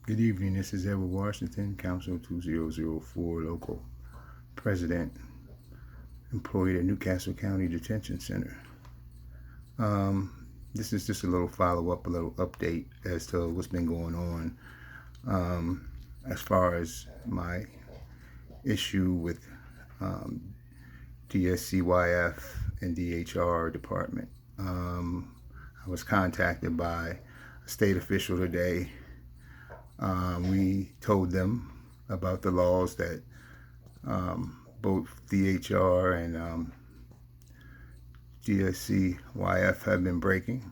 Good evening. This is Edward Washington, Council 2004, local president, employed at Newcastle County Detention Center. This is just a little follow-up, a little update as to what's been going on as far as my issue with Dscyf and DHR department. I was contacted by a state official today. We told them about the laws that both DHR and Dscyf have been breaking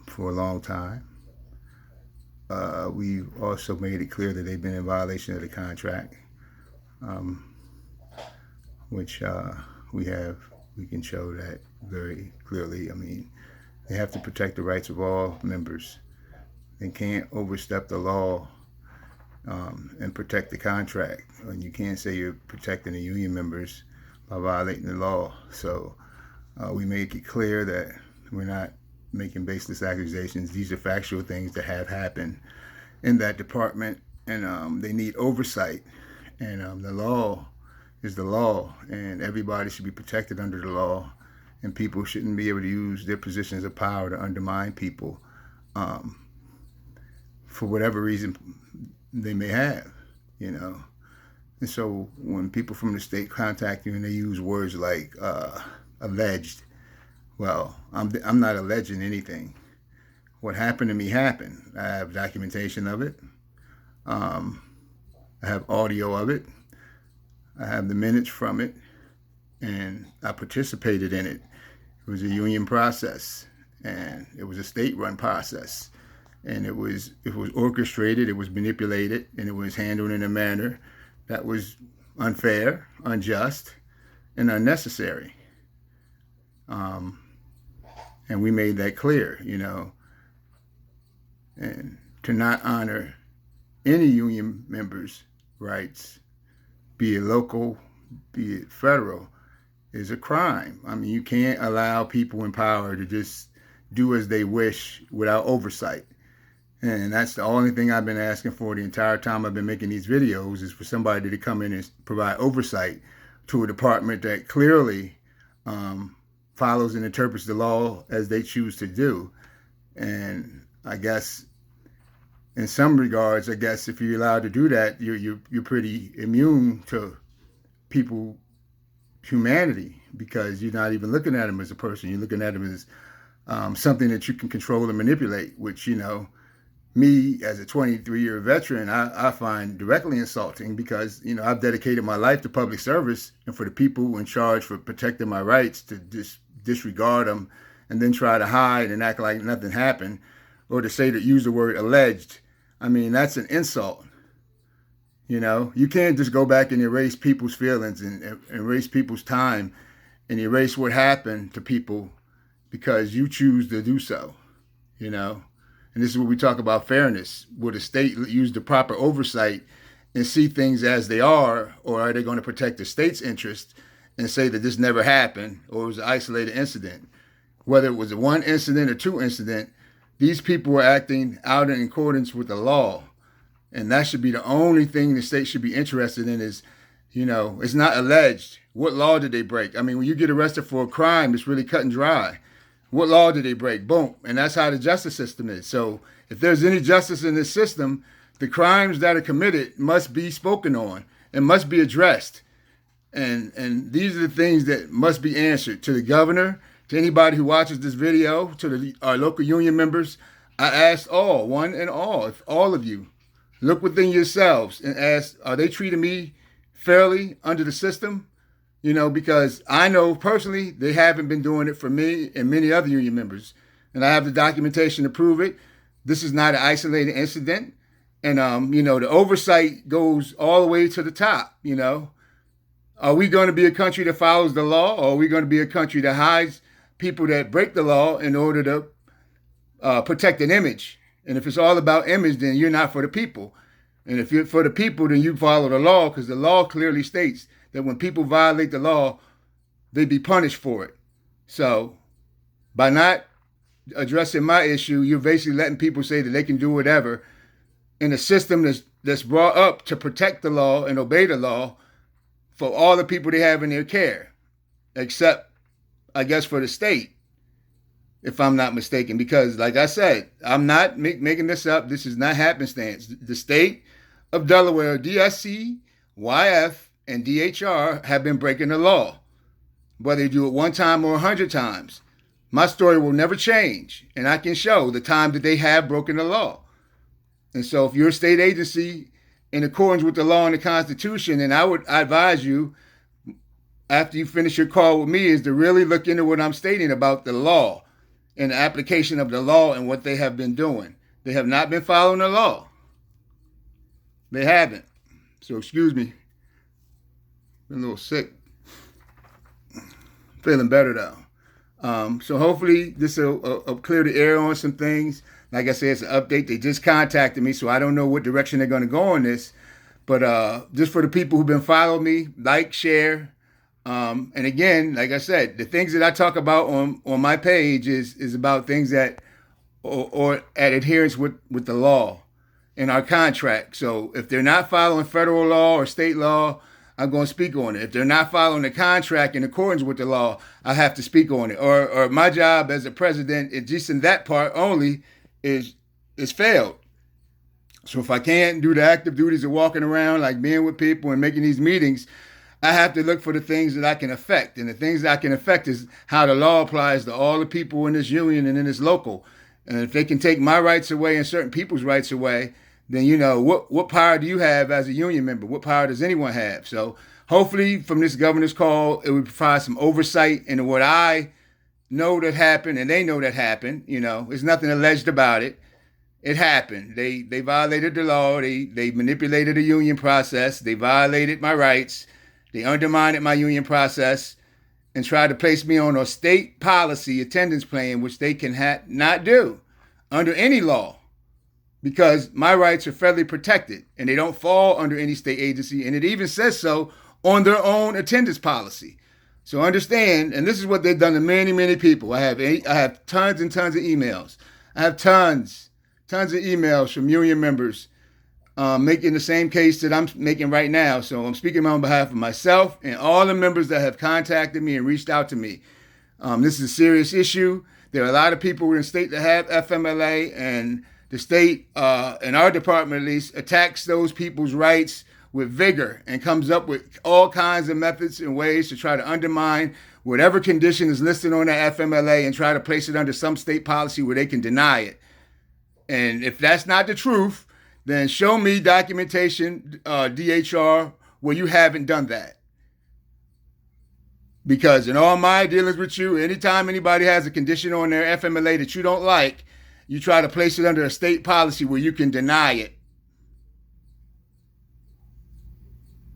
for a long time. We also made it clear that they've been in violation of the contract, which we can show that very clearly. I mean, they have to protect the rights of all members. They can't overstep the law and protect the contract. And you can't say you're protecting the union members by violating the law. So we make it clear that we're not making baseless accusations. These are factual things that have happened in that department, and they need oversight. And the law is the law, and everybody should be protected under the law, and people shouldn't be able to use their positions of power to undermine people for whatever reason they may have, you know. And so when people from the state contact you and they use words like alleged, well, I'm not alleging anything. What happened to me happened. I have documentation of it. I have audio of it. I have the minutes from it, and I participated in it. It was a union process, and it was a state-run process, and it was orchestrated, it was manipulated, and it was handled in a manner that was unfair, unjust, and unnecessary. And we made that clear, you know, and to not honor any union members' rights, be it local, be it federal, is a crime. I mean, you can't allow people in power to just do as they wish without oversight. And that's the only thing I've been asking for the entire time I've been making these videos, is for somebody to come in and provide oversight to a department that clearly follows and interprets the law as they choose to do. And I guess in some regards, I guess if you're allowed to do that, you're pretty immune to people, humanity, because you're not even looking at them as a person. You're looking at them as something that you can control and manipulate, which, you know, me as a 23-year veteran, I find directly insulting, because, you know, I've dedicated my life to public service, and for the people in charge for protecting my rights to disregard them and then try to hide and act like nothing happened, or to say that, use the word alleged. I mean, that's an insult. You know, you can't just go back and erase people's feelings and erase people's time and erase what happened to people because you choose to do so, you know. And this is what we talk about fairness. Will the state use the proper oversight and see things as they are, or are they going to protect the state's interest and say that this never happened or it was an isolated incident? Whether it was a one incident or two incident, these people were acting out in accordance with the law. And that should be the only thing the state should be interested in, is, you know, it's not alleged. What law did they break? I mean, when you get arrested for a crime, it's really cut and dry. What law did they break? Boom. And that's how the justice system is. So if there's any justice in this system, the crimes that are committed must be spoken on and must be addressed. And these are the things that must be answered to the governor, to anybody who watches this video, to our local union members. I asked all, one and all, if all of you, look within yourselves and ask, are they treating me fairly under the system? You know, because I know personally they haven't been doing it for me and many other union members. And I have the documentation to prove it. This is not an isolated incident. And, you know, the oversight goes all the way to the top, you know. Are we going to be a country that follows the law, or are we going to be a country that hides people that break the law in order to protect an image? And if it's all about image, then you're not for the people. And if you're for the people, then you follow the law, because the law clearly states that when people violate the law, they be punished for it. So by not addressing my issue, you're basically letting people say that they can do whatever in a system that's brought up to protect the law and obey the law for all the people they have in their care, except, I guess, for the state, if I'm not mistaken. Because, like I said, I'm not making this up. This is not happenstance. The state of Delaware, Dscyf, and DHR have been breaking the law, whether you do it one time or 100 times. My story will never change, and I can show the time that they have broken the law. And so if you're a state agency in accordance with the law and the Constitution, then I would advise you, after you finish your call with me, is to really look into what I'm stating about the law and the application of the law and what they have been doing. They have not been following the law. They haven't. So excuse me. Been a little sick. Feeling better though. So hopefully this will clear the air on some things. Like I said, it's an update. They just contacted me, so I don't know what direction they're going to go on this. But just for the people who've been following me, like, share. And again, like I said, the things that I talk about on my page is about things that or at adherence with the law in our contract. So if they're not following federal law or state law, I'm going to speak on it. If they're not following the contract in accordance with the law, I have to speak on it. Or my job as a president, is just in that part only, is failed. So if I can't do the active duties of walking around, like being with people and making these meetings, I have to look for the things that I can affect. And the things that I can affect is how the law applies to all the people in this union and in this local. And if they can take my rights away and certain people's rights away, then, you know, what power do you have as a union member? What power does anyone have? So hopefully from this governor's call, it would provide some oversight into what I know that happened and they know that happened. You know, there's nothing alleged about it. It happened. They violated the law. They manipulated the union process. They violated my rights. They undermined my union process and tried to place me on a state policy attendance plan, which they can not do under any law, because my rights are federally protected and they don't fall under any state agency. And it even says so on their own attendance policy. So understand, and this is what they've done to many, many people. I have tons and tons of emails. I have tons of emails from union members making the same case that I'm making right now. So I'm speaking on behalf of myself and all the members that have contacted me and reached out to me. This is a serious issue. There are a lot of people in the state that have FMLA, and the state, and our department at least, attacks those people's rights with vigor and comes up with all kinds of methods and ways to try to undermine whatever condition is listed on that FMLA and try to place it under some state policy where they can deny it. And if that's not the truth, then show me documentation, DHR, where you haven't done that. Because in all my dealings with you, anytime anybody has a condition on their FMLA that you don't like, you try to place it under a state policy where you can deny it.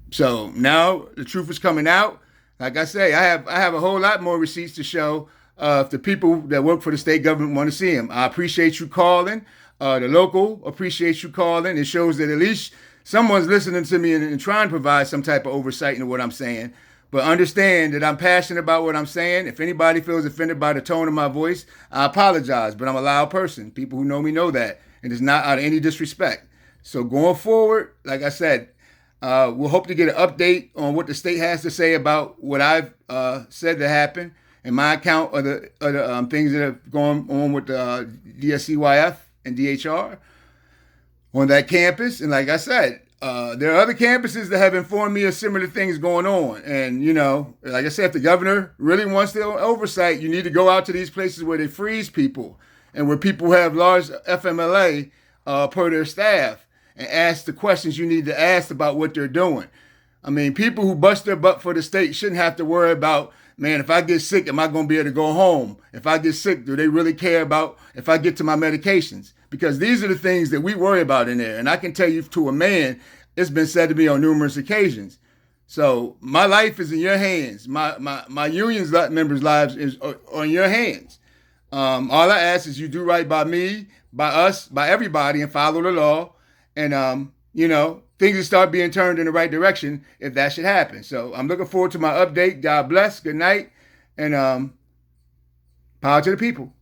So now the truth is coming out. Like I say, I have a whole lot more receipts to show if the people that work for the state government want to see them. I appreciate you calling. The local appreciates you calling. It shows that at least someone's listening to me and trying to provide some type of oversight into what I'm saying. But understand that I'm passionate about what I'm saying. If anybody feels offended by the tone of my voice, I apologize. But I'm a loud person. People who know me know that. And it's not out of any disrespect. So going forward, like I said, we'll hope to get an update on what the state has to say about what I've said that happened and my account of the things that have gone on with Dscyf and DHR on that campus. And like I said, there are other campuses that have informed me of similar things going on. And, you know, like I said, if the governor really wants the oversight, you need to go out to these places where they freeze people and where people have large FMLA per their staff and ask the questions you need to ask about what they're doing. I mean, people who bust their butt for the state shouldn't have to worry about, man, if I get sick, am I going to be able to go home? If I get sick, do they really care about if I get to my medications? Because these are the things that we worry about in there. And I can tell you to a man, it's been said to me on numerous occasions. So my life is in your hands. My union's members' lives is on your hands. All I ask is you do right by me, by us, by everybody, and follow the law. And, you know, things will start being turned in the right direction if that should happen. So I'm looking forward to my update. God bless. Good night. And power to the people.